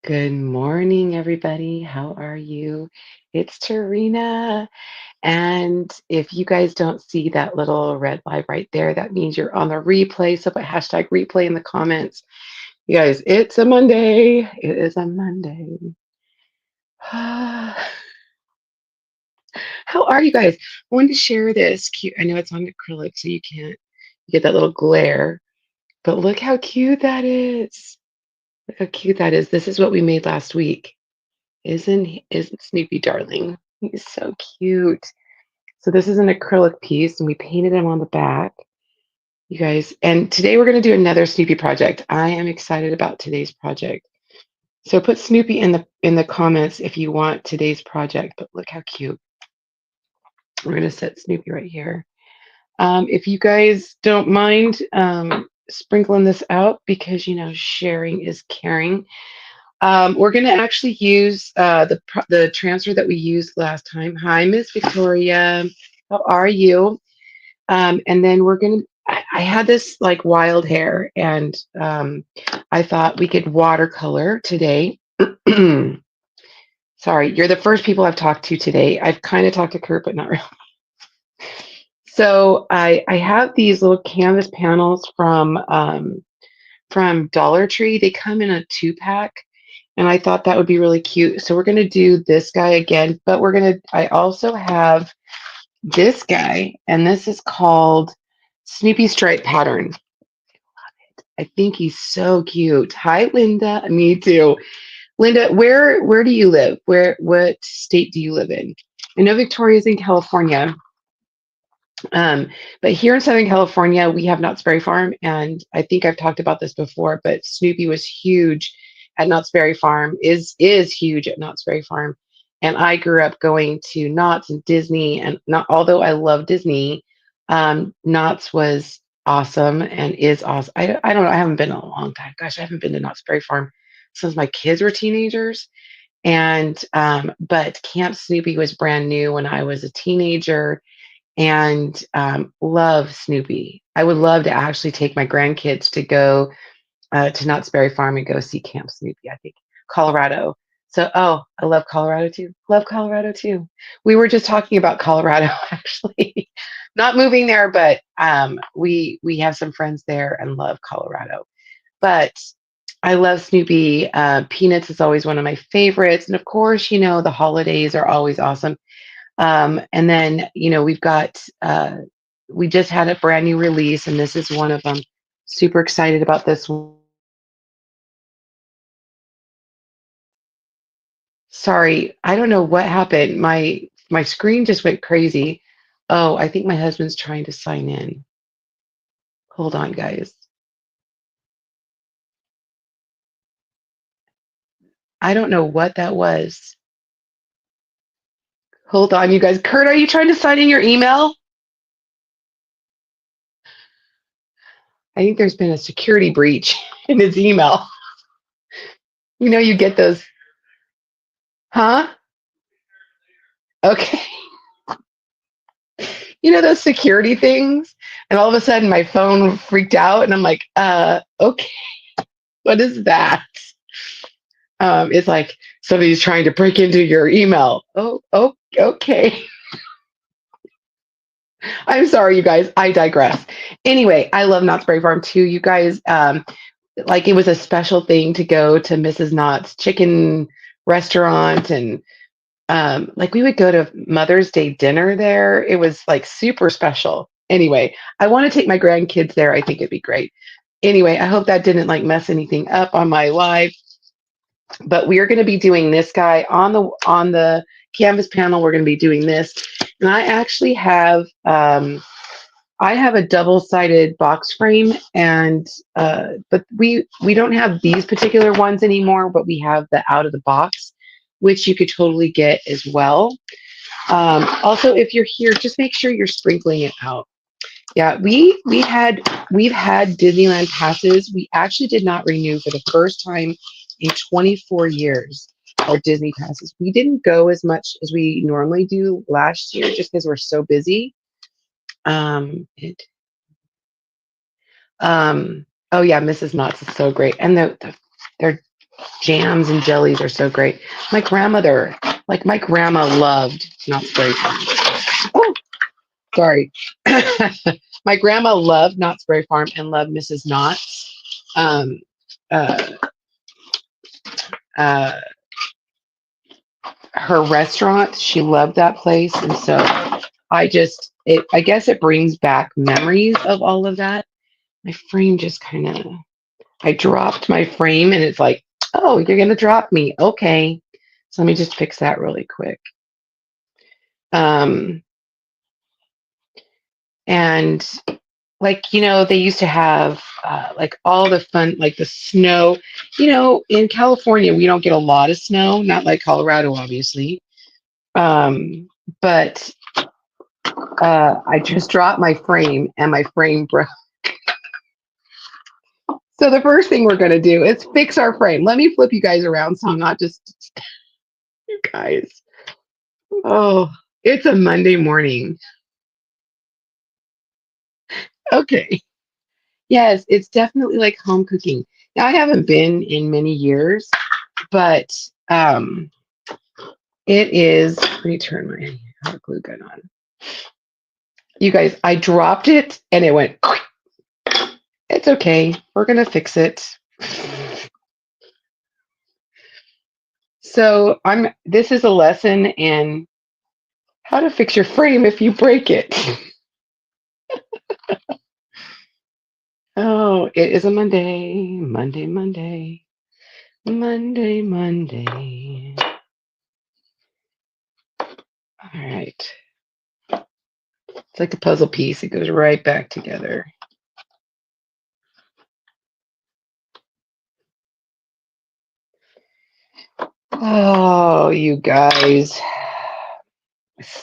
Good morning, everybody. How are you? It's Tarina. And if you guys don't see that little red light right there, that means you're on the replay. So put hashtag replay in the comments. You guys, it's a Monday. It is a Monday. How are you guys? I wanted to share this cute. I know it's on acrylic, so you can't get that little glare, but look how cute that is. Look how cute that is. This is what we made last week. Isn't Snoopy darling? He's so cute. So this is an acrylic piece, and we painted him on the back, you guys. And today we're going to do another Snoopy project. I am excited about today's project. So put Snoopy in the comments if you want today's project. But look how cute. We're going to set Snoopy right here. If you guys don't mind sprinkling this out, because sharing is caring. We're going to actually use the transfer that we used last time. Hi, Miss Victoria. How are you? And then we're going to, I had this like wild hair, and I thought we could watercolor today. Sorry, you're the first people I've talked to today. I've kind of talked to Kurt, but not really. So I have these little canvas panels from Dollar Tree. They come in a 2-pack. And I thought that would be really cute. So we're going to do this guy again, but I also have this guy, and this is called Snoopy Stripe Pattern. I think he's so cute. Hi, Linda. Me too. Linda, where do you live? What state do you live in? I know Victoria's in California. But here in Southern California, we have Knott's Berry Farm, and I think I've talked about this before, but Snoopy was huge at Knott's Berry Farm, is huge at Knott's Berry Farm. And I grew up going to Knott's and Disney, and not although I love Disney, Knott's was awesome and is awesome. I don't know, I haven't been in a long time. Gosh, I haven't been to Knott's Berry Farm since my kids were teenagers. And but Camp Snoopy was brand new when I was a teenager, and love Snoopy. I would love to actually take my grandkids to go to Knott's Berry Farm and go see Camp Snoopy. I think Colorado. So, I love Colorado too. Love Colorado too. We were just talking about Colorado actually. Not moving there, but we have some friends there and love Colorado. But I love Snoopy. Peanuts is always one of my favorites, and of course, the holidays are always awesome. And then, we just had a brand new release, and this is one of them. Super excited about this one. Sorry, I don't know what happened. My screen just went crazy. Oh, I think my husband's trying to sign in. Hold on, guys. I don't know what that was. Hold on, you guys. Kurt, are you trying to sign in your email? I think there's been a security breach in his email. You get those, huh? Okay. Those security things, and all of a sudden my phone freaked out, and I'm like, okay, what is that? It's like somebody's trying to break into your email. Oh, okay. I'm sorry, you guys, I digress. Anyway, I love Knott's Berry Farm too, you guys. Like, it was a special thing to go to Mrs. Knott's chicken restaurant, and like, we would go to Mother's Day dinner there. It was like super special. Anyway, I want to take my grandkids there. I think it'd be great. Anyway, I hope that didn't like mess anything up on my live. But we are going to be doing this guy on the canvas panel. We're going to be doing this, and I actually have I have a double-sided box frame, and but we don't have these particular ones anymore. But we have the out of the box, which you could totally get as well. Also, if you're here, just make sure you're sprinkling it out. Yeah, we've had Disneyland passes. We actually did not renew for the first time in 24 years. Our Disney passes. We didn't go as much as we normally do last year, just because we're so busy. It. Oh yeah, Mrs. Knott's is so great, and they're Jams and jellies are so great. My grandmother, like my grandma loved Knott's Berry Farm. Oh, sorry. My grandma loved Knott's Berry Farm and loved Mrs. Knott's. Um, uh, uh, her restaurant, she loved that place. And so I guess it brings back memories of all of that. My frame just kind of, I dropped my frame and it's like, oh, you're going to drop me. Okay. So let me just fix that really quick. Um, and like, they used to have like all the fun, like the snow, in California, we don't get a lot of snow, not like Colorado, obviously. But I just dropped my frame and my frame broke. So the first thing we're going to do is fix our frame. Let me flip you guys around so I'm not just, you guys. Oh, it's a Monday morning. Okay. Yes, it's definitely like home cooking. Now, I haven't been in many years, but it is. Let me turn my hot glue gun on. You guys, I dropped it and it went. It's okay. We're going to fix it. So this is a lesson in how to fix your frame if you break it. Oh, it is a Monday, Monday, Monday, Monday, Monday. All right. It's like a puzzle piece. It goes right back together. Oh, you guys.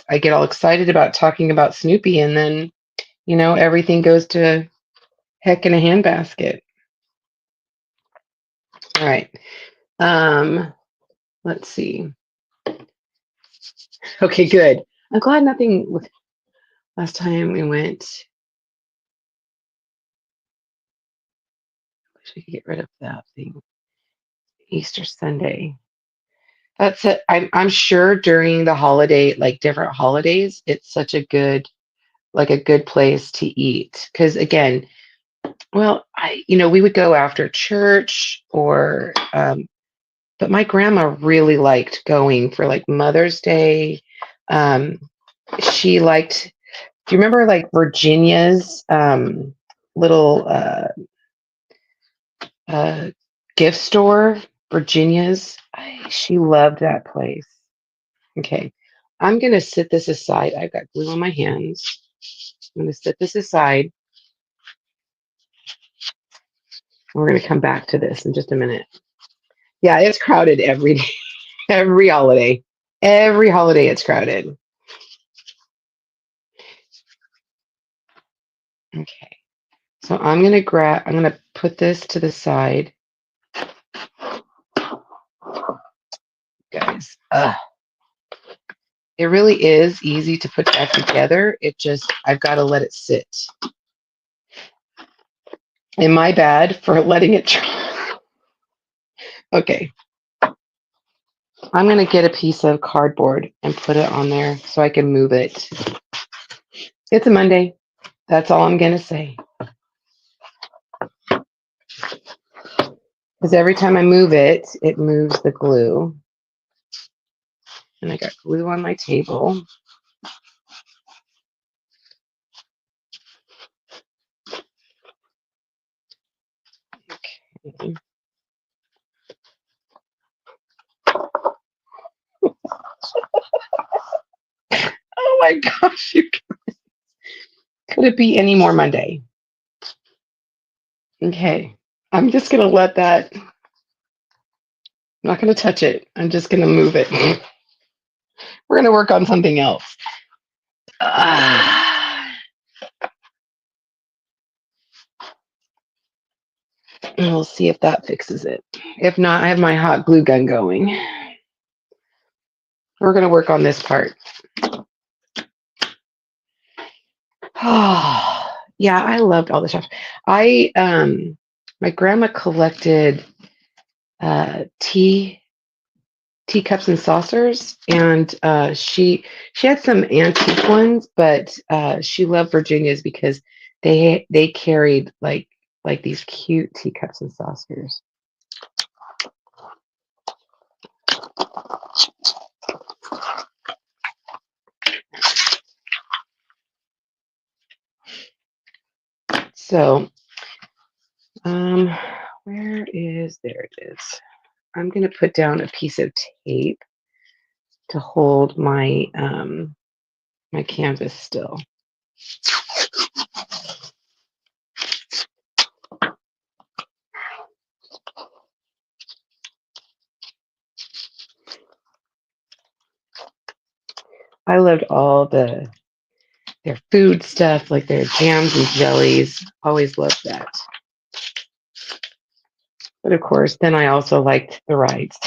I get all excited about talking about Snoopy and then, everything goes to heck in a handbasket. All right. Let's see. Okay, good. I'm glad nothing last time we went. Wish we could get rid of that thing. Easter Sunday. That's it. I'm sure during the holiday, like different holidays, it's such a good, like a good place to eat. Because again, well, we would go after church or, but my grandma really liked going for like Mother's Day. Um, she liked, do you remember like Virginia's little uh, gift store? Virginia's. She loved that place. Okay. I'm going to set this aside. I've got glue on my hands. I'm going to set this aside. We're going to come back to this in just a minute. Yeah, it's crowded every day, every holiday. Every holiday it's crowded. Okay. So I'm going to put this to the side. Guys, it really is easy to put that together. I've got to let it sit. And my bad for letting it dry. Okay. I'm going to get a piece of cardboard and put it on there so I can move it. It's a Monday. That's all I'm going to say. Because every time I move it, it moves the glue. And I got glue on my table. Okay. Oh my gosh, could it be any more Monday? Okay. I'm just going to let that, I'm not going to touch it. I'm just going to move it. We're going to work on something else. And we'll see if that fixes it. If not, I have my hot glue gun going. We're going to work on this part. Yeah, I loved all the stuff. My grandma collected teacups and saucers, and she had some antique ones, but she loved Virginia's because they carried like these cute teacups and saucers. So, where is there it is. I'm gonna put down a piece of tape to hold my canvas still. I loved all their food stuff, like their jams and jellies. Always loved that. But of course, then I also liked the rides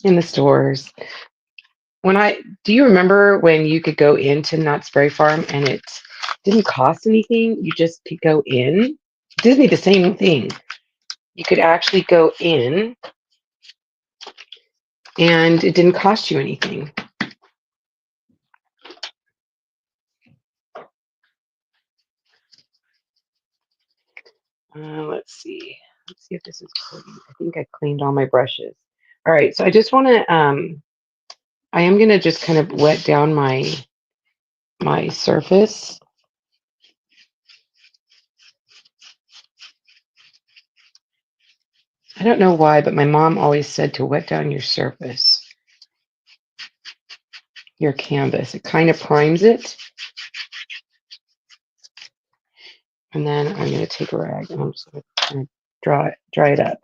in the stores. Do you remember when you could go into Knott's Berry Farm and it didn't cost anything? You just could go in. Disney, the same thing. You could actually go in and it didn't cost you anything. Let's see. Let's see if this is clean. I think I cleaned all my brushes. All right, so I just want to, I am going to just kind of wet down my surface. I don't know why, but my mom always said to wet down your surface, your canvas. It kind of primes it. And then I'm going to take a rag and I'm just going to dry it up.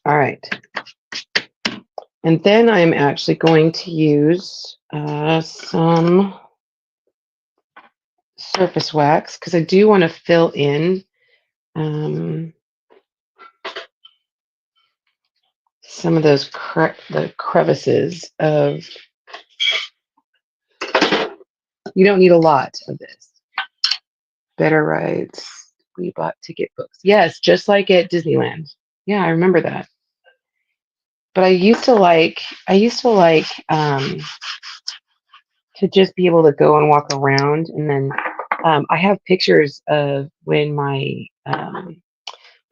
All right. And then I'm actually going to use some surface wax because I do want to fill in some of those the crevices of. You don't need a lot of this. Better rides. We bought ticket books. Yes, just like at Disneyland. Yeah, I remember that. But I used to like to just be able to go and walk around, and then I have pictures of when my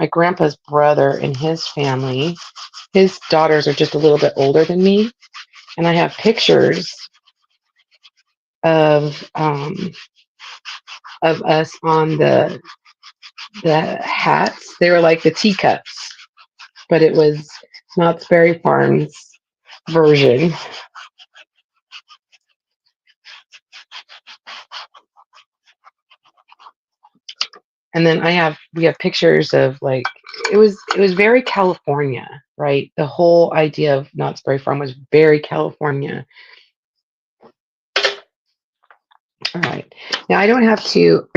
grandpa's brother and his family, his daughters are just a little bit older than me, and I have pictures of us on the hats. They were like the teacups, but it was Knott's Berry Farm's version. And then we have pictures of like it was very California, right? The whole idea of Knott's Berry Farm was very California. All right. Now I don't have to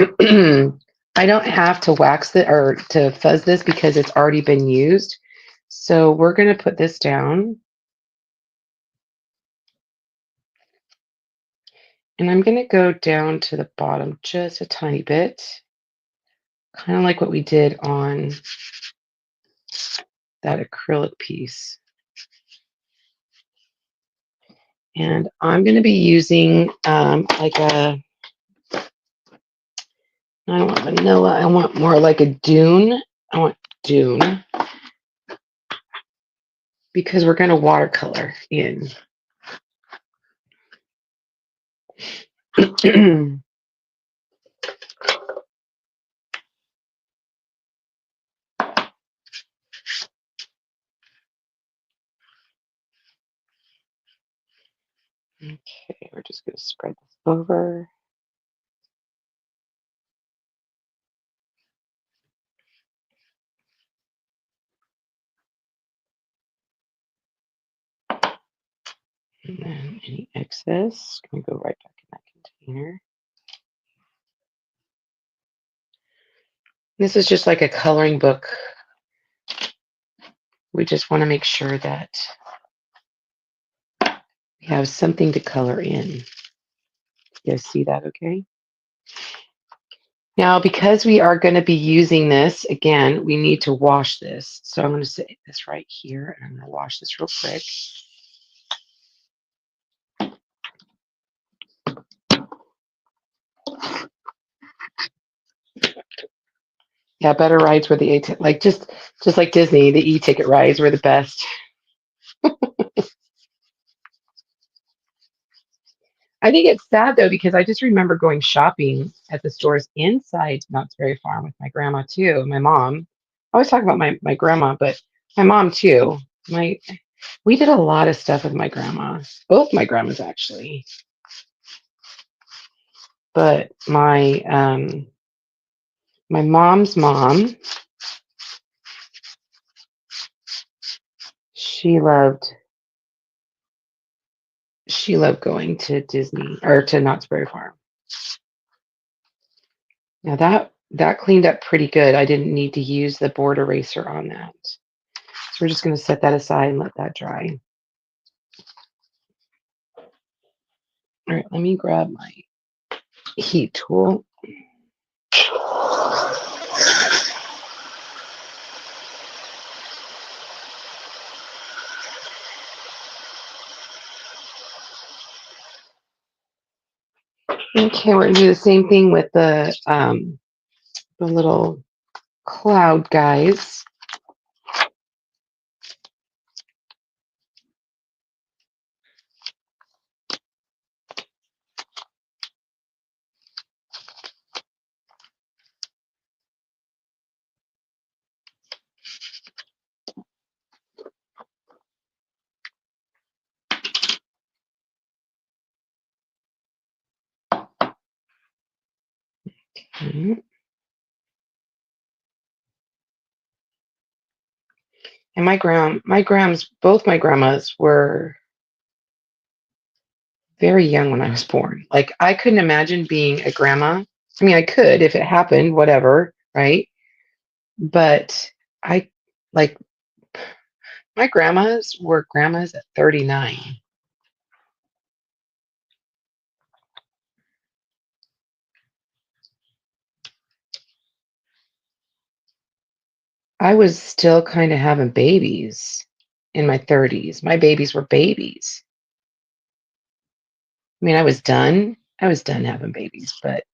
I don't have to wax it or to fuzz this because it's already been used. So we're going to put this down. And I'm going to go down to the bottom just a tiny bit. Kind of like what we did on that acrylic piece. And I'm going to be using like a, I don't want vanilla, I want more like a dune. I want dune because we're going to watercolor in. Okay, we're just going to spread this over. And then any excess, going to go right back in that container. This is just like a coloring book. We just want to make sure that we have something to color in. You guys see that okay? Now, because we are going to be using this, again, we need to wash this. So I'm going to set this right here, and I'm going to wash this real quick. Yeah, better rides were the like just like Disney, the e-ticket rides were the best. I think it's sad though because I just remember going shopping at the stores inside Knott's Berry Farm with my grandma too, and my mom. I always talk about my grandma, but my mom too. My We did a lot of stuff with my grandma, both my grandmas actually. But my mom's mom, she loved going to Disney or to Knott's Berry Farm. Now that cleaned up pretty good. I didn't need to use the board eraser on that. So we're just going to set that aside and let that dry. All right, let me grab my heat tool. Okay, we're going to do the same thing with the little cloud guys. Okay. And both my grandmas were very young when I was born. Like I couldn't imagine being a grandma. I mean, I could if it happened, whatever, right? But I like my grandmas were grandmas at 39. I was still kind of having babies in my 30s. My babies were babies. I mean, I was done. I was done having babies, but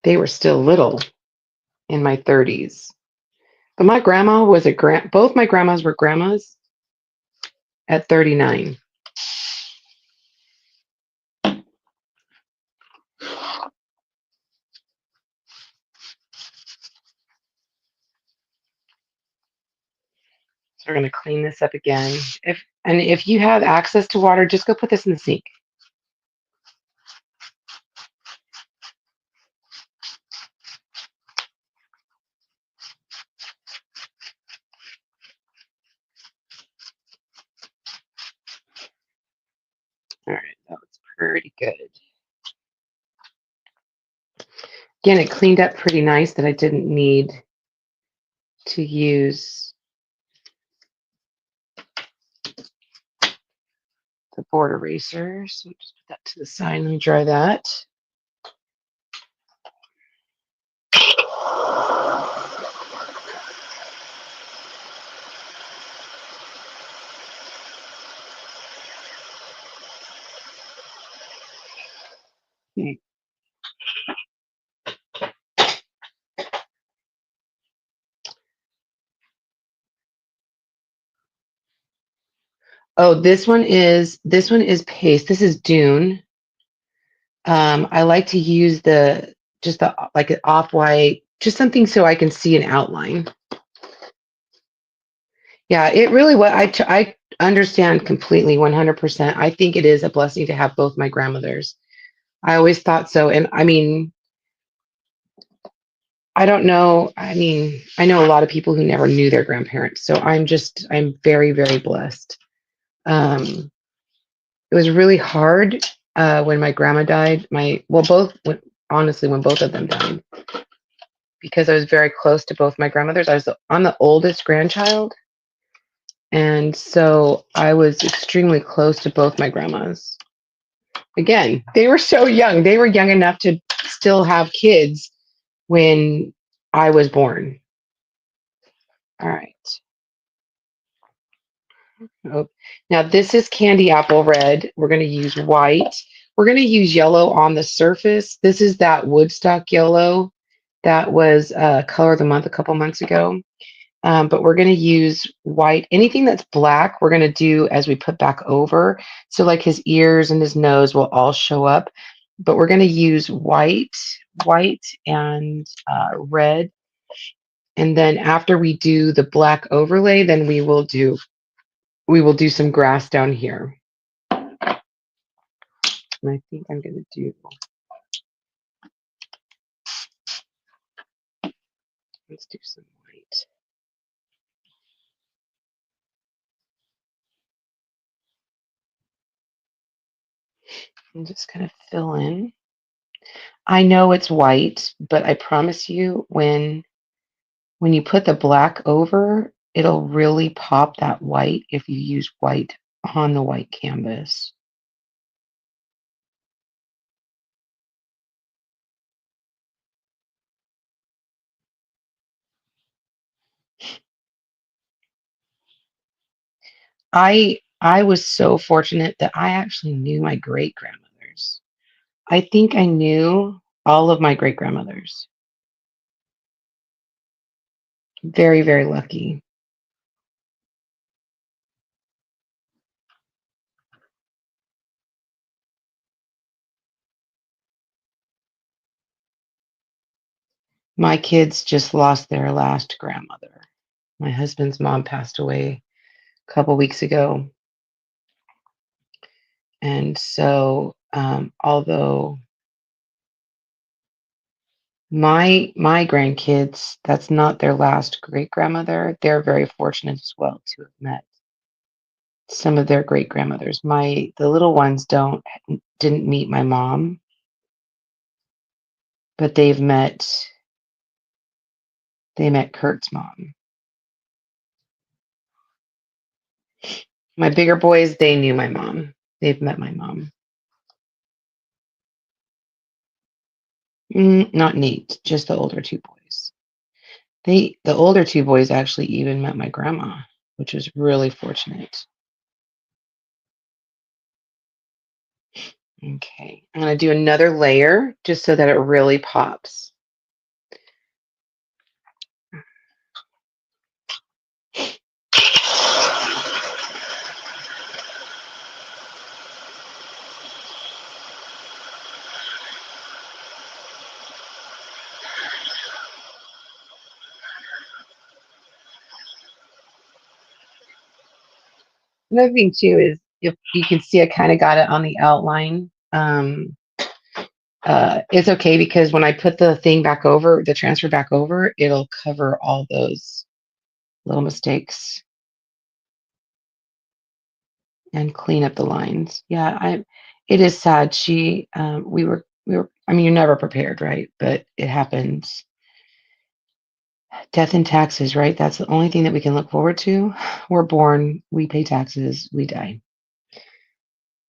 they were still little in my 30s. But my grandma was both my grandmas were grandmas at 39. So we're going to clean this up again. If you have access to water, just go put this in the sink. All right, that was pretty good. Again, it cleaned up pretty nice that I didn't need to use the board eraser. So just put that to the side. Let me dry that. Okay. Oh, this one is paste. This is Dune. I like to use just the like an off-white, just something so I can see an outline. Yeah, it really what I understand completely 100%. I think it is a blessing to have both my grandmothers. I always thought so. And I mean, I don't know. I mean, I know a lot of people who never knew their grandparents. So I'm very, very blessed. It was really hard when my grandma died. Honestly, when both of them died, because I was very close to both my grandmothers. I'm the oldest grandchild. And so I was extremely close to both my grandmas. Again, they were so young. They were young enough to still have kids when I was born. All right. Oh, now this is candy apple red. We're going to use white. We're going to use yellow on the surface. This is that Woodstock yellow that was color of the month a couple months ago. But we're going to use white. Anything that's black, we're going to do as we put back over. So like his ears and his nose will all show up. But we're going to use white and red. And then after we do the black overlay, then we will do some grass down here. And I think I'm going to do, let's do some white. I'm just going to fill in. I know it's white, but I promise you when you put the black over, it'll really pop that white if you use white on the white canvas. I was so fortunate that I actually knew my great grandmothers. I think I knew all of my great grandmothers. Very, very lucky. My kids just lost their last grandmother. My husband's mom passed away a couple weeks ago. And so, although my grandkids, that's not their last great grandmother, they're very fortunate as well to have met some of their great grandmothers. The little ones didn't meet my mom, but they met Kurt's mom. My bigger boys, they knew my mom. They've met my mom. Not Nate, just the older two boys. The older two boys actually even met my grandma, which was really fortunate. Okay, I'm gonna do another layer just so that it really pops. Another thing too is if you can see I kind of got it on the outline. It's okay because when I put the thing back over, the transfer back over, it'll cover all those little mistakes and clean up the lines. Yeah, it is sad. We were, I mean, you're never prepared, right? But it happens. Death and taxes, right? That's the only thing that we can look forward to. We're born, we pay taxes, we die.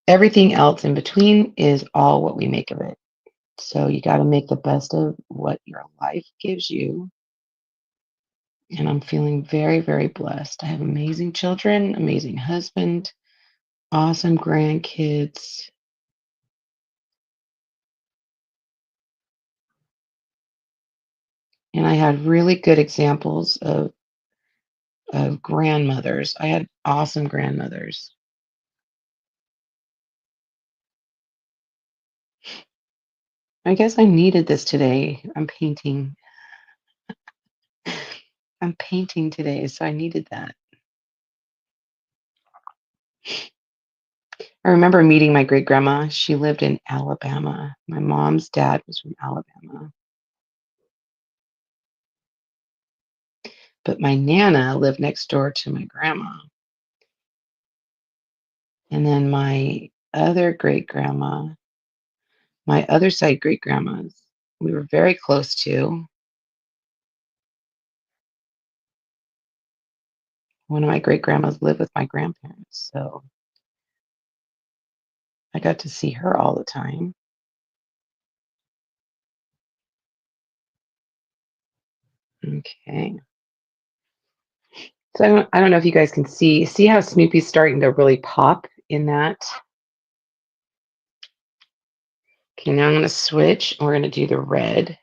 Everything else in between is all what we make of it. So you got to make the best of what your life gives you. And I'm feeling very, very blessed. I have amazing children, amazing husband, awesome grandkids. And I had really good examples of grandmothers. I had awesome grandmothers. I guess I needed this today. I'm painting today, so I needed that. I remember meeting my great grandma. She lived in Alabama. My mom's dad was from Alabama. But my Nana lived next door to my grandma. And then my other great grandma, my other side great grandmas, we were very close to. One of my great grandmas lived with my grandparents, so I got to see her all the time. Okay. So I don't know if you guys can see how Snoopy's starting to really pop in that. Okay, now I'm going to switch. We're going to do the red.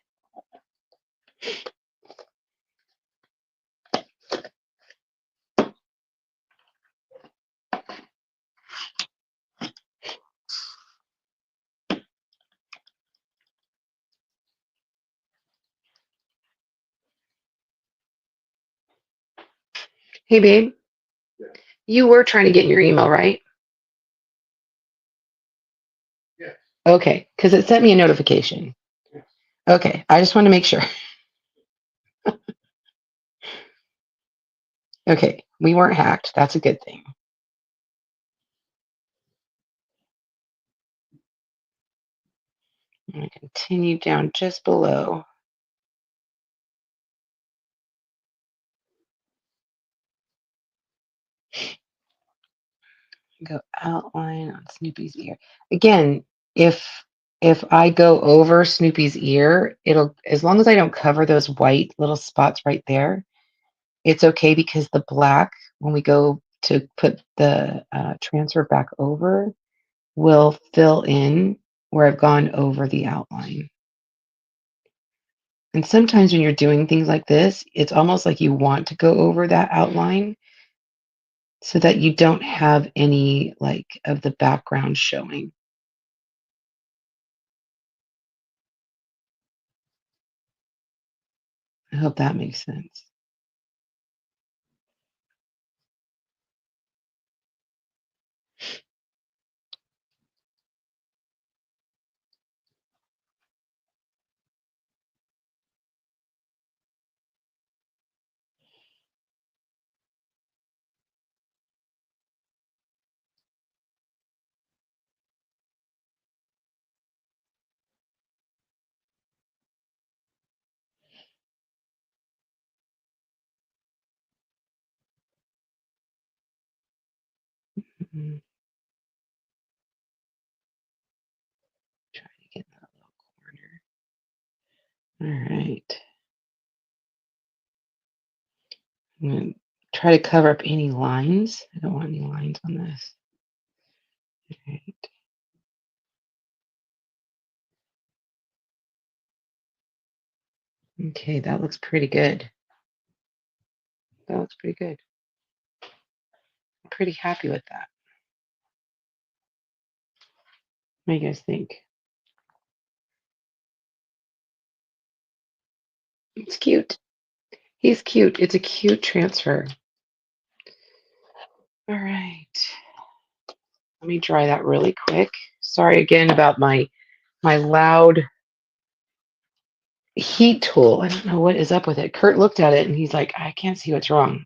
Hey, babe, you were trying to get in your email, right? Okay, because it sent me a notification. Okay, I just want to make sure. Okay, we weren't hacked. That's a good thing. I'm going to continue down just below. Go outline on Snoopy's ear. Again, if I go over Snoopy's ear, it'll, as long as I don't cover those white little spots right there, it's okay because the black, when we go to put the transfer back over, will fill in where I've gone over the outline. And sometimes when you're doing things like this, it's almost like you want to go over that outline so that you don't have any like of the background showing. I hope that makes sense. Mhm. Try to get in that little corner. All right. I'm going to try to cover up any lines. I don't want any lines on this. All right. Okay, that looks pretty good. That looks pretty good. I'm pretty happy with that. What do you guys think? It's cute. He's cute. It's a cute transfer. All right. Let me dry that really quick. Sorry again about my loud heat tool. I don't know what is up with it. Kurt looked at it and he's like, I can't see what's wrong.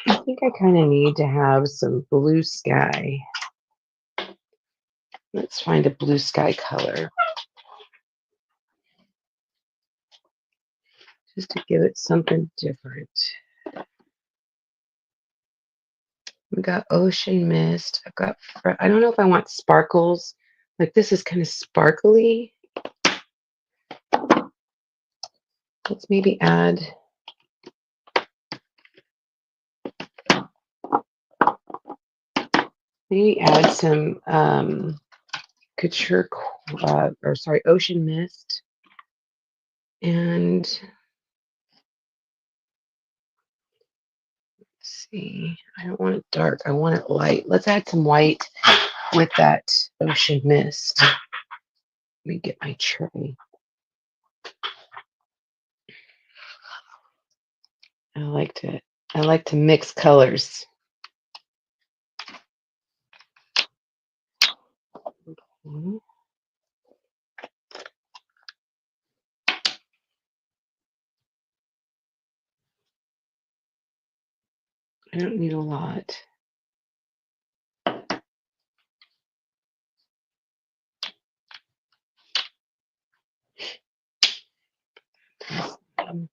I think I kind of need to have some blue sky. Let's find a blue sky color just to give it something different. We got ocean mist. I've got, I don't know if I want sparkles. Like this is kind of sparkly. Let's maybe add some couture, or sorry, ocean mist. And let's see, I don't want it dark. I want it light. Let's add some white with that ocean mist. Let me get my tray. I like to mix colors. Mhm. I don't need a lot. Um,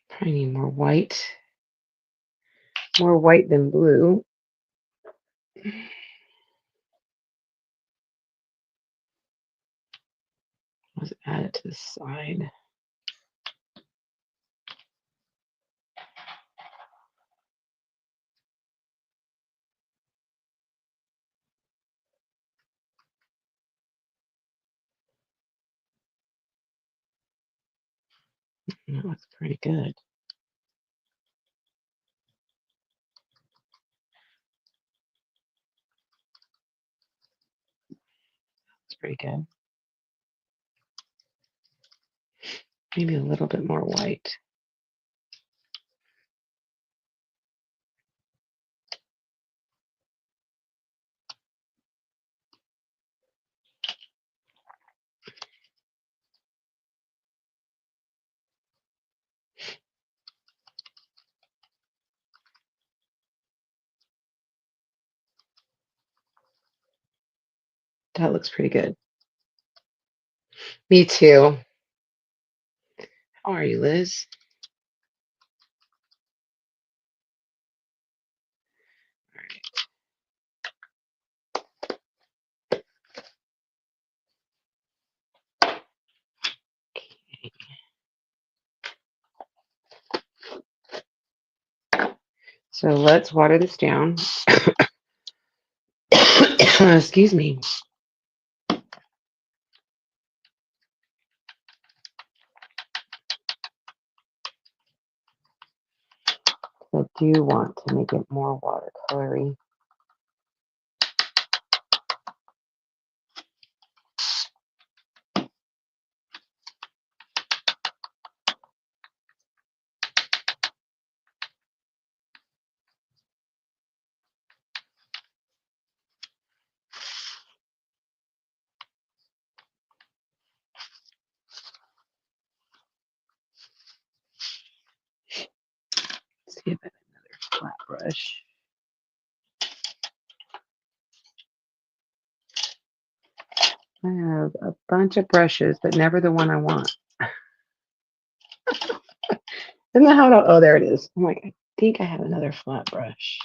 Probably need more white. More white than blue. Let's add it to the side. That looks pretty good. It's pretty good. Maybe a little bit more white. That looks pretty good. Me too. How are you, Liz? So let's water this down. Excuse me. I do want to make it more watercolory. Let's see if I have another flat brush. I have a bunch of brushes, but never the one I want. Isn't that how it? Oh, there it is. I'm like, I think I have another flat brush.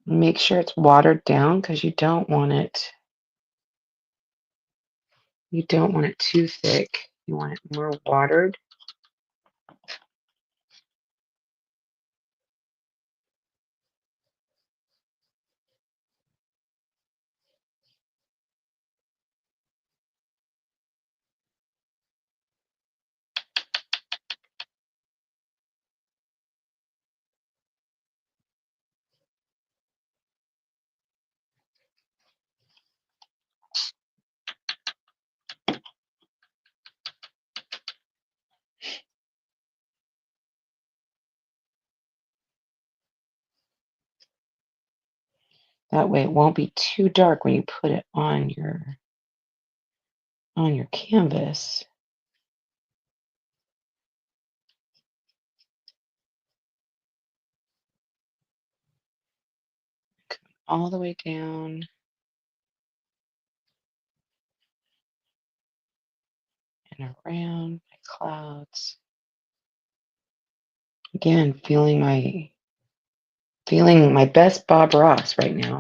Make sure it's watered down because you don't want it. You don't want it too thick. You want it more watered. That way it won't be too dark when you put it on your canvas. All the way down and around my clouds. Again, feeling my best Bob Ross right now.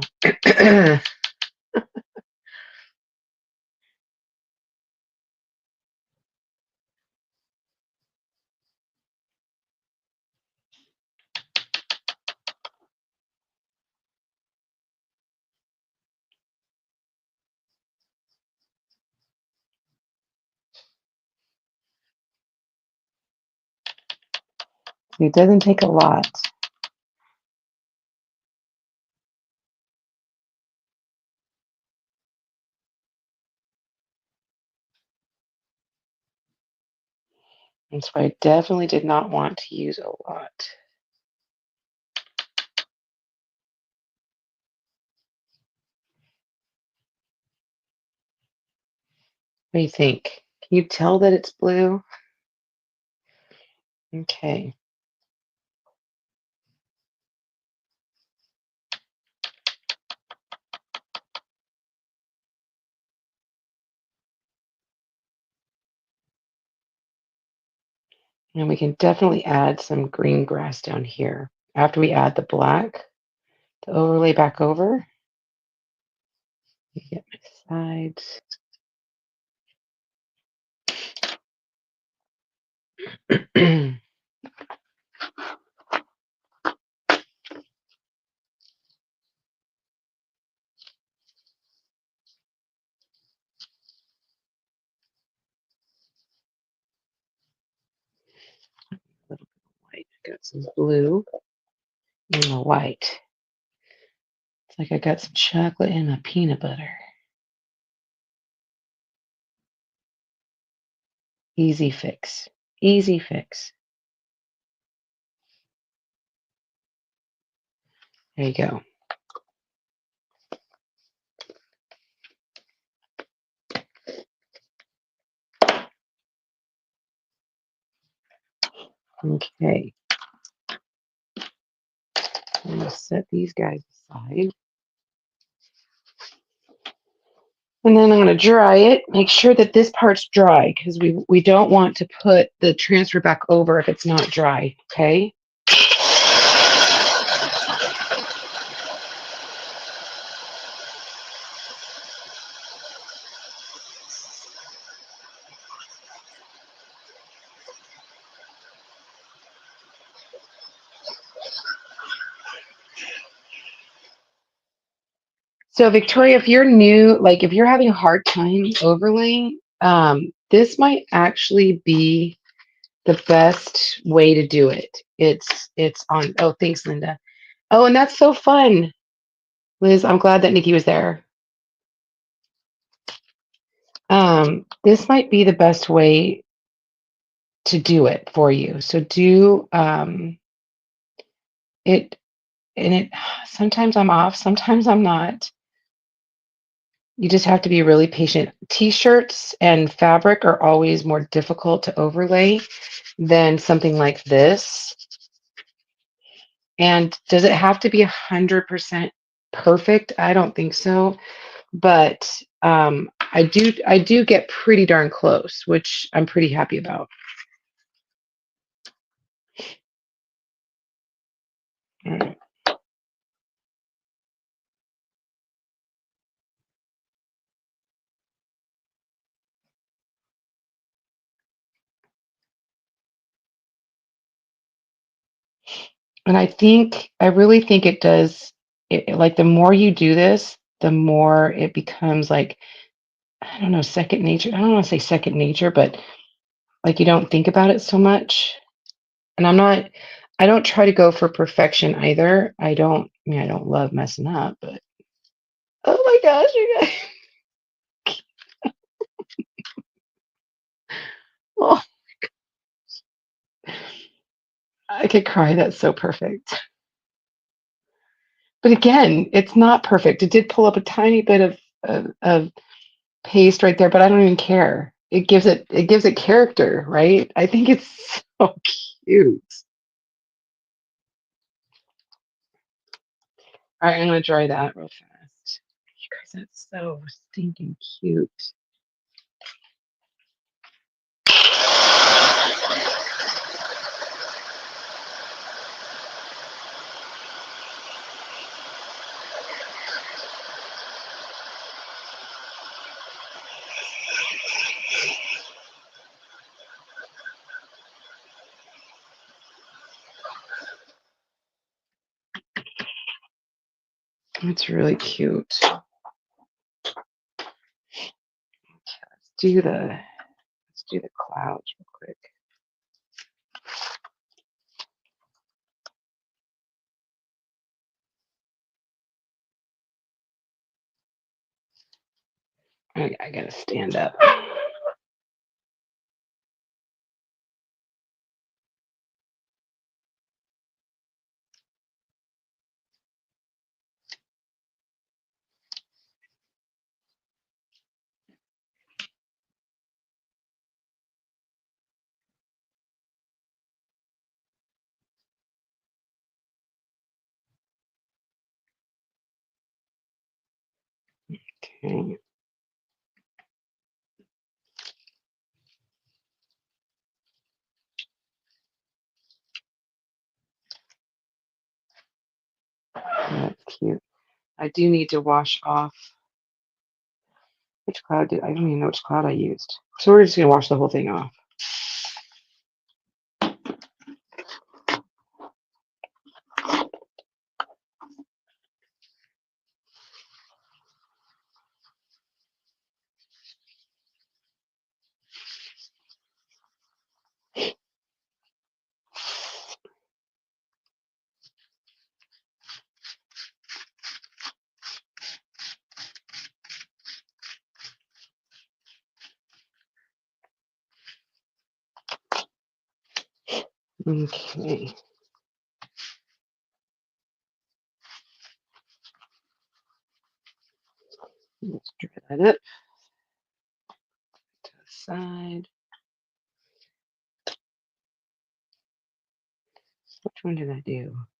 It doesn't take a lot. And so I definitely did not want to use a lot. What do you think? Can you tell that it's blue? Okay. And we can definitely add some green grass down here. After we add the black, the overlay back over. Get my sides. A little bit of white. I got some blue and the white. It's like I got some chocolate and a peanut butter. Easy fix. Easy fix. There you go. Okay. I'm going to set these guys aside. And then I'm going to dry it. Make sure that this part's dry because we don't want to put the transfer back over if it's not dry. Okay. So Victoria, if you're new, like if you're having a hard time overlaying, this might actually be the best way to do it. It's on. Oh, thanks, Linda. Oh, and that's so fun, Liz. I'm glad that Nikki was there. This might be the best way to do it for you. So do it, and it. Sometimes I'm off. Sometimes I'm not. You just have to be really patient. T-shirts and fabric are always more difficult to overlay than something like this. And does it have to be 100% perfect? I don't think so, but I do get pretty darn close, which I'm pretty happy about. All right. And I really think it does. Like the more you do this, the more it becomes like, I don't know, second nature. I don't want to say second nature, but like you don't think about it so much. And I don't try to go for perfection either. I don't love messing up, but oh my gosh, you guys. Oh, I could cry. That's so perfect. But again, it's not perfect. It did pull up a tiny bit of paste right there, but I don't even care. It gives it character, right? I think it's so cute. All right, I'm gonna dry that real fast. You guys, that's so stinking cute. It's really cute. Do the let's do the clouds real quick. I gotta stand up. Okay. That's cute. I do need to wash off. Which cloud did I don't even know which cloud I used. So we're just gonna wash the whole thing off. Okay. Let's dry that up to the side. Which one did I do? I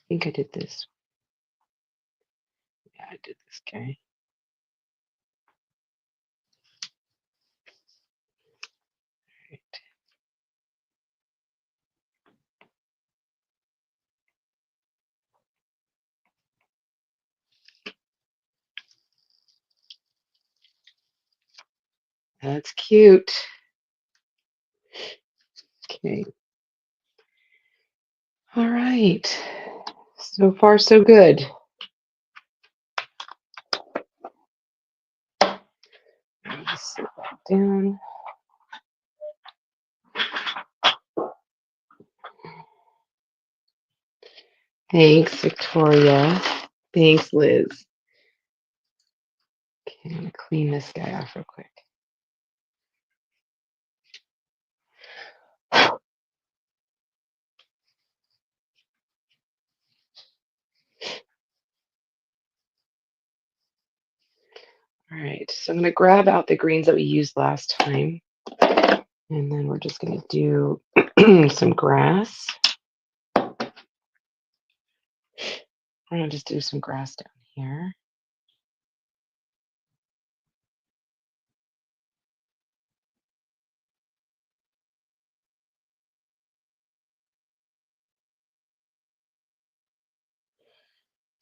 think I did this. Yeah, I did this guy. Right. That's cute. Okay. All right. So far, so good. Just sit back down. Thanks, Victoria. Thanks, Liz. Okay, I'm gonna clean this guy off real quick. All right, so I'm gonna grab out the greens that we used last time, and then we're just gonna do some grass. We're gonna just do some grass down here.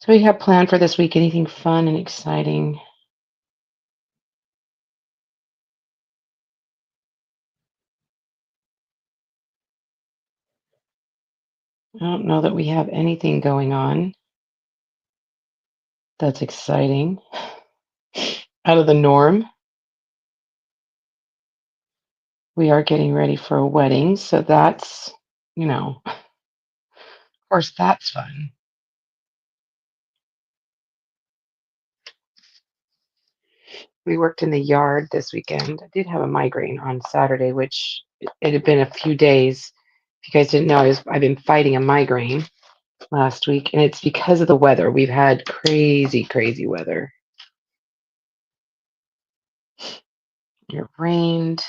So we have planned for this week anything fun and exciting? I don't know that we have anything going on that's exciting out of the norm. We are getting ready for a wedding, so that's, of course, that's fun. We worked in the yard this weekend. I did have a migraine on Saturday, which it had been a few days. If you guys didn't know, I've been fighting a migraine last week, and it's because of the weather. We've had crazy, crazy weather. It rained.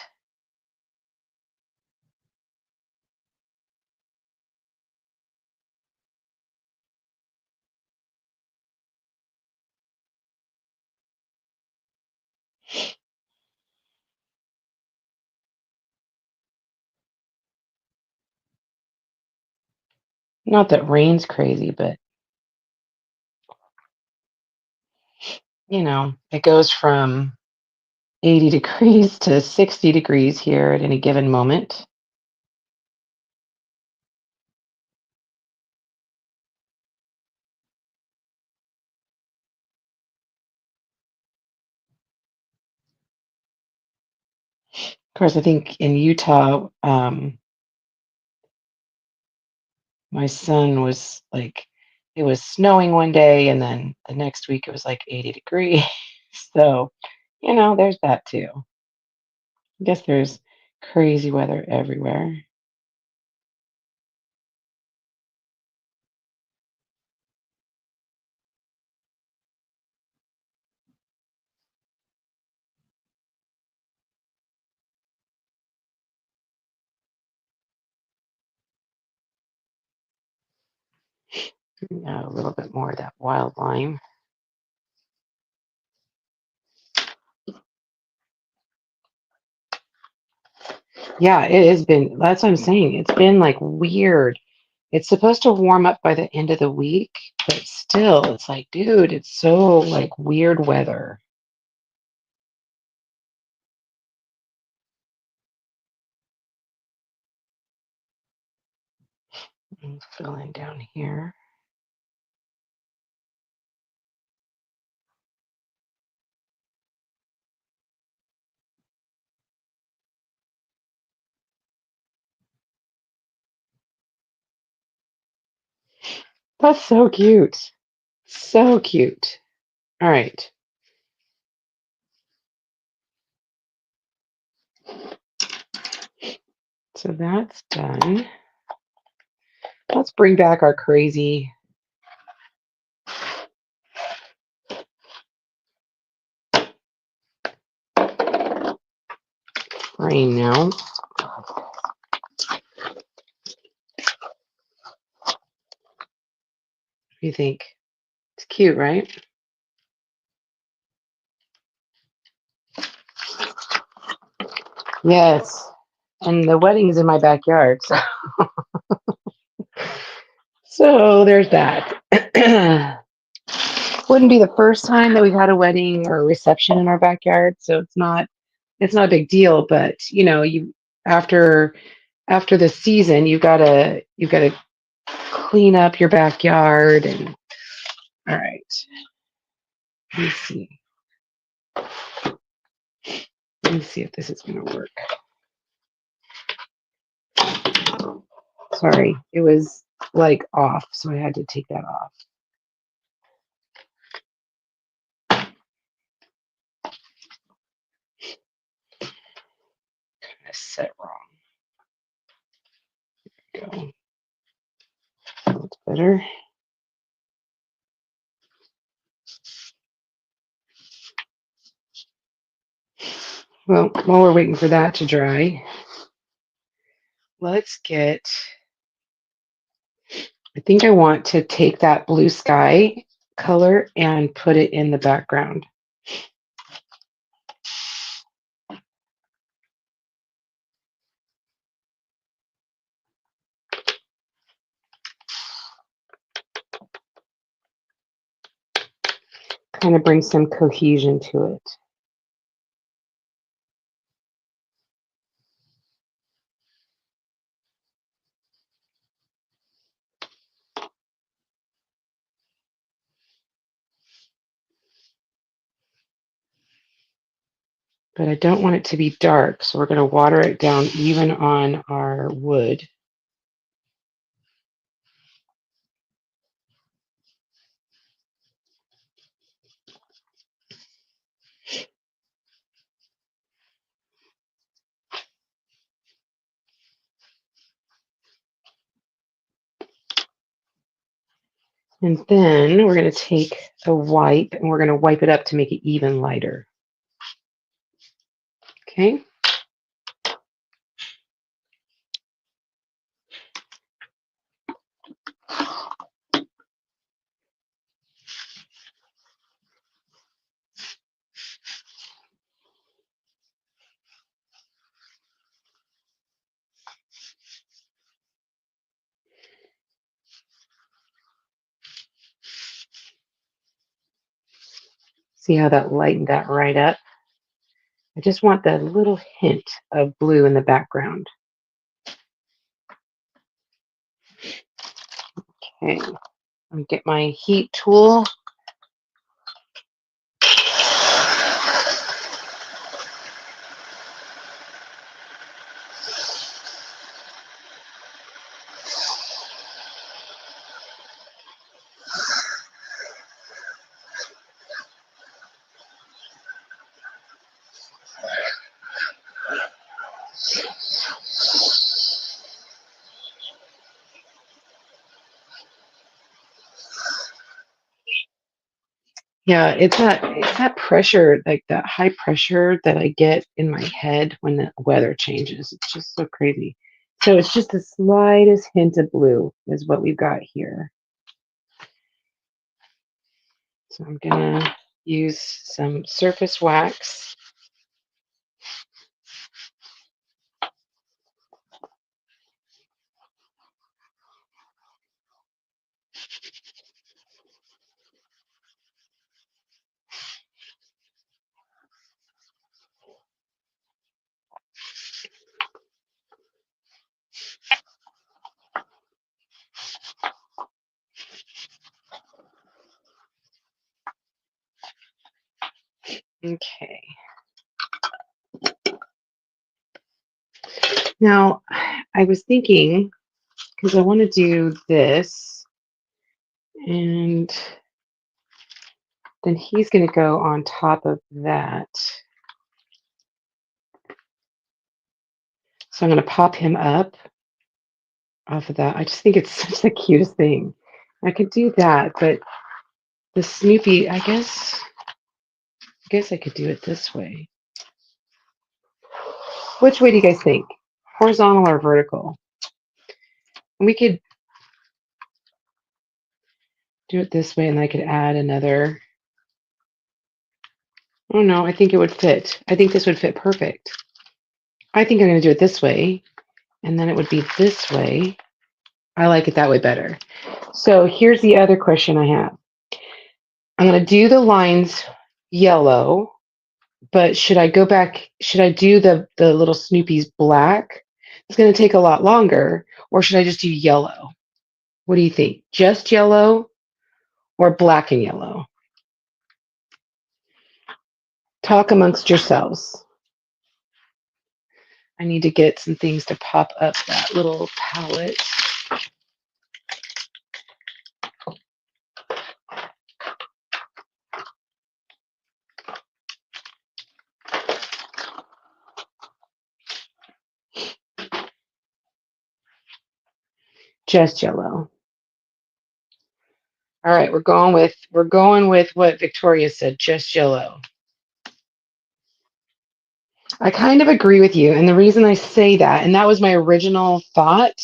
Not that rain's crazy, but it goes from 80 degrees to 60 degrees here at any given moment. Of course, I think in Utah, my son was like, it was snowing one day, and then the next week it was like 80 degrees. So, there's that too. I guess there's crazy weather everywhere. A little bit more of that wild lime. Yeah, it has been. That's what I'm saying. It's been like weird. It's supposed to warm up by the end of the week, but still, it's like, dude, it's so like weird weather. Fill in down here. That's so cute. So cute. All right. So that's done. Let's bring back our crazy rain now. What do you think? It's cute, right? Yes. And the wedding's in my backyard. So there's that. Wouldn't be the first time that we've had a wedding or a reception in our backyard, so it's not a big deal, but you after after the season, you gotta clean up your backyard and all right. Let me see. Let me see if this is gonna work. Sorry, it was like off, so I had to take that off. I set wrong. There we go. That's better. Well, while we're waiting for that to dry, let's get. I think I want to take that blue sky color and put it in the background. Kind of bring some cohesion to it. But I don't want it to be dark, so we're going to water it down even on our wood. And then we're going to take a wipe and we're going to wipe it up to make it even lighter. Okay. See how that lightened that right up? I just want that little hint of blue in the background. Okay. I'll get my heat tool. Yeah, it's that pressure, like that high pressure that I get in my head when the weather changes. It's just so crazy. So it's just the slightest hint of blue is what we've got here. So I'm gonna use some surface wax. Okay. Now I was thinking, because I want to do this, and then he's going to go on top of that. So I'm going to pop him up off of that. I just think it's such the cutest thing. I could do that, but the Snoopy, I guess I could do it this way. Which way do you guys think? Horizontal or vertical? We could do it this way, and I could add another. Oh no, I think it would fit. I think this would fit perfect. I think I'm going to do it this way, and then it would be this way. I like it that way better. So here's the other question I have. I'm going to do the lines yellow, but should I go back? Should I do the little Snoopy's black? It's going to take a lot longer, or should I just do yellow? What do you think? Just yellow or black and yellow? Talk amongst yourselves. I need to get some things to pop up that little palette. Just yellow. All right, we're going with what Victoria said, just yellow. I kind of agree with you, and the reason I say that, and that was my original thought,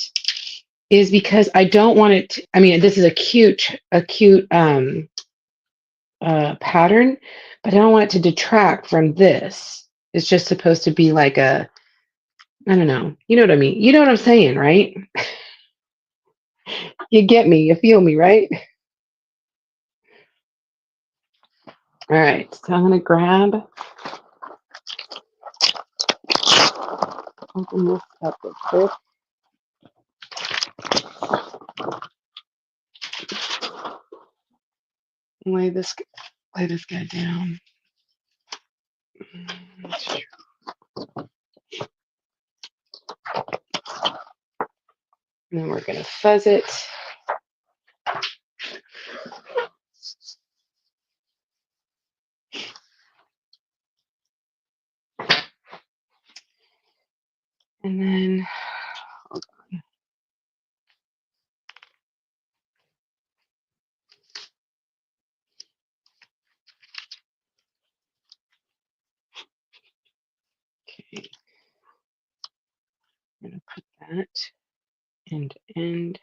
is because I don't want it to, I mean, this is a cute pattern, but I don't want it to detract from this. It's just supposed to be like a, I don't know. You know what I mean? You know what I'm saying, right? You get me, you feel me, right? All right, so I'm gonna open this up real quick. Lay this guy down. And then we're gonna fuzz it. And then okay, I'm gonna put that end.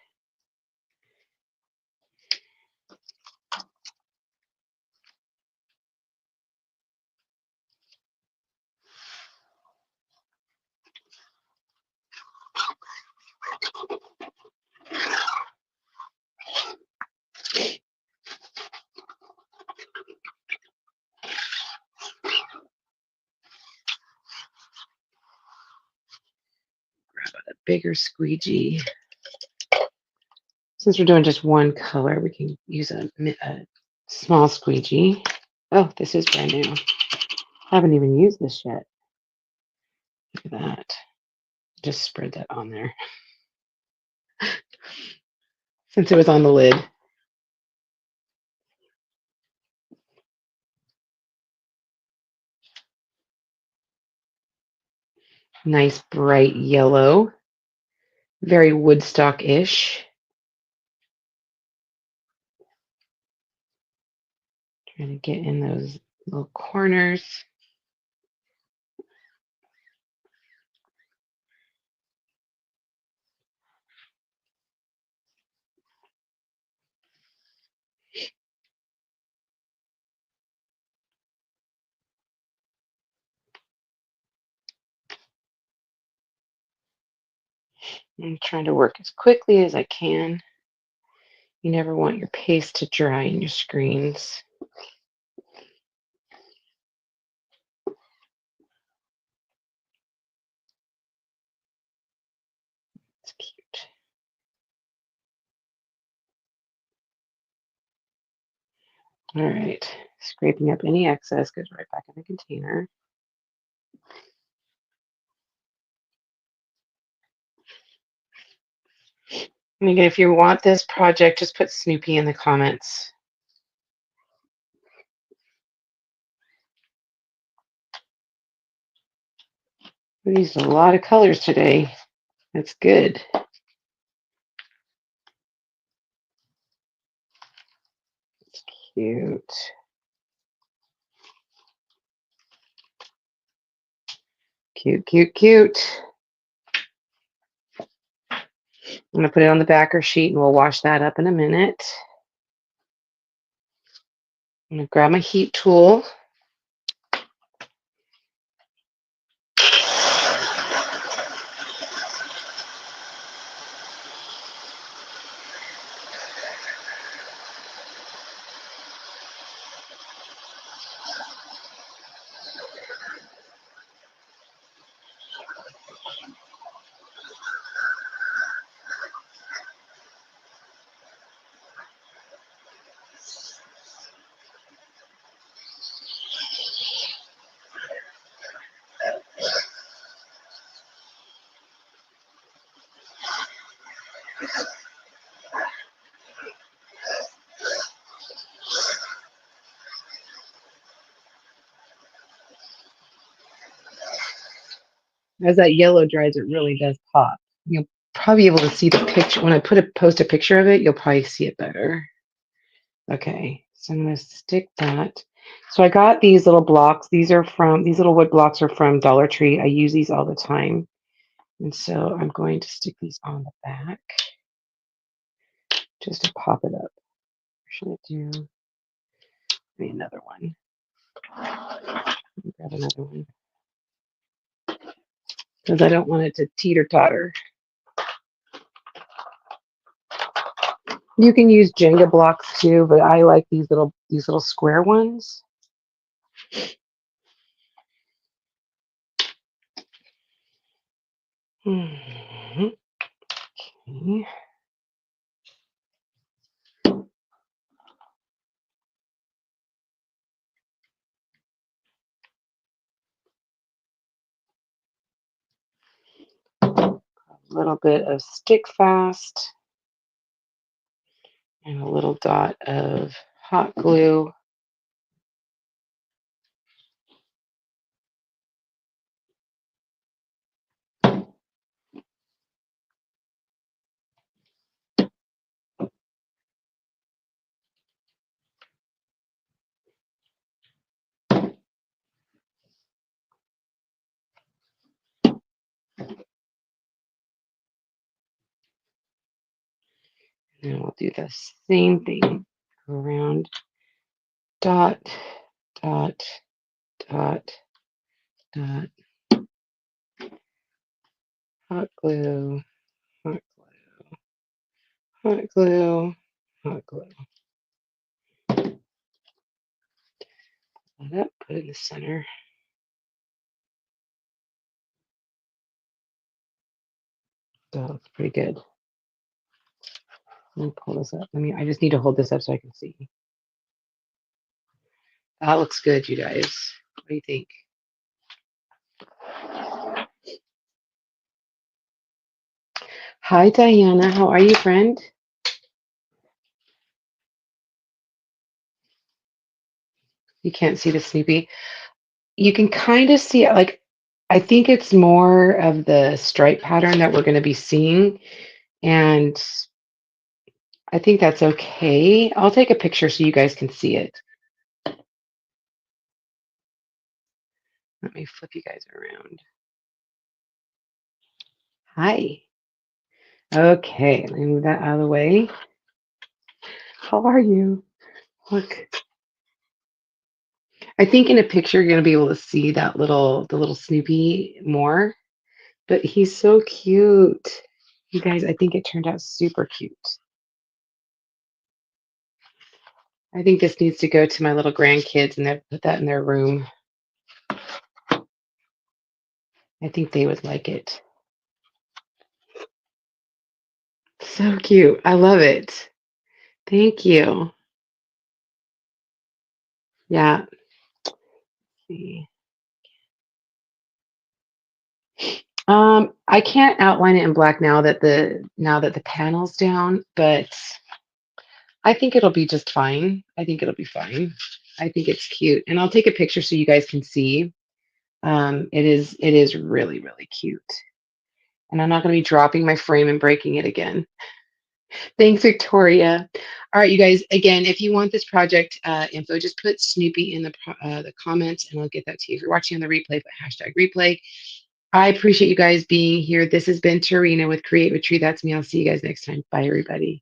A bigger squeegee. Since we're doing just one color, we can use a small squeegee. Oh, this is brand new. I haven't even used this yet. Look at that. Just spread that on there. Since it was on the lid. Nice bright yellow. Very Woodstock-ish. Trying to get in those little corners. I'm trying to work as quickly as I can. You never want your paste to dry in your screens. It's cute. All right, scraping up any excess goes right back in the container. And again, if you want this project, just put Snoopy in the comments. We used a lot of colors today. That's good. It's cute. Cute, cute, cute. I'm going to put it on the backer sheet and we'll wash that up in a minute. I'm going to grab my heat tool. As that yellow dries, it really does pop. You'll probably be able to see the picture. When I post a picture of it, you'll probably see it better. Okay, so I'm going to stick that. So I got these little blocks. These little wood blocks are from Dollar Tree. I use these all the time. And so I'm going to stick these on the back just to pop it up. Should I do maybe another one? Grab another one. Because I don't want it to teeter-totter. You can use Jenga blocks too, but I like these little square ones. Mm-hmm. Okay. A little bit of Stick Fast and a little dot of hot glue. And we'll do the same thing. Go around, dot, dot, dot, dot, hot glue, hot glue, hot glue, hot glue. That up, put it in the center. That looks pretty good. Let me pull this up. I just need to hold this up so I can see. That looks good, you guys. What do you think? Hi, Diana. How are you, friend? You can't see the Snoopy. You can kind of see it. Like, I think it's more of the stripe pattern that we're going to be seeing. And I think that's okay. I'll take a picture so you guys can see it. Let me flip you guys around. Hi. Okay, let me move that out of the way. How are you? Look. I think in a picture you're gonna be able to see the little Snoopy more, but he's so cute. You guys, I think it turned out super cute. I think this needs to go to my little grandkids and they put that in their room. I think they would like it. So cute. I love it. Thank you. Yeah. See. I can't outline it in black now that the panel's down, but I think it'll be just fine. I think it'll be fine. I think it's cute, and I'll take a picture so you guys can see. It is really really cute, and I'm not going to be dropping my frame and breaking it again. Thanks, Victoria. All right, you guys. Again, if you want this project info, just put Snoopy in the comments, and I'll get that to you. If you're watching on the replay, put hashtag replay. I appreciate you guys being here. This has been Tarina with Create with Tree. That's me. I'll see you guys next time. Bye, everybody.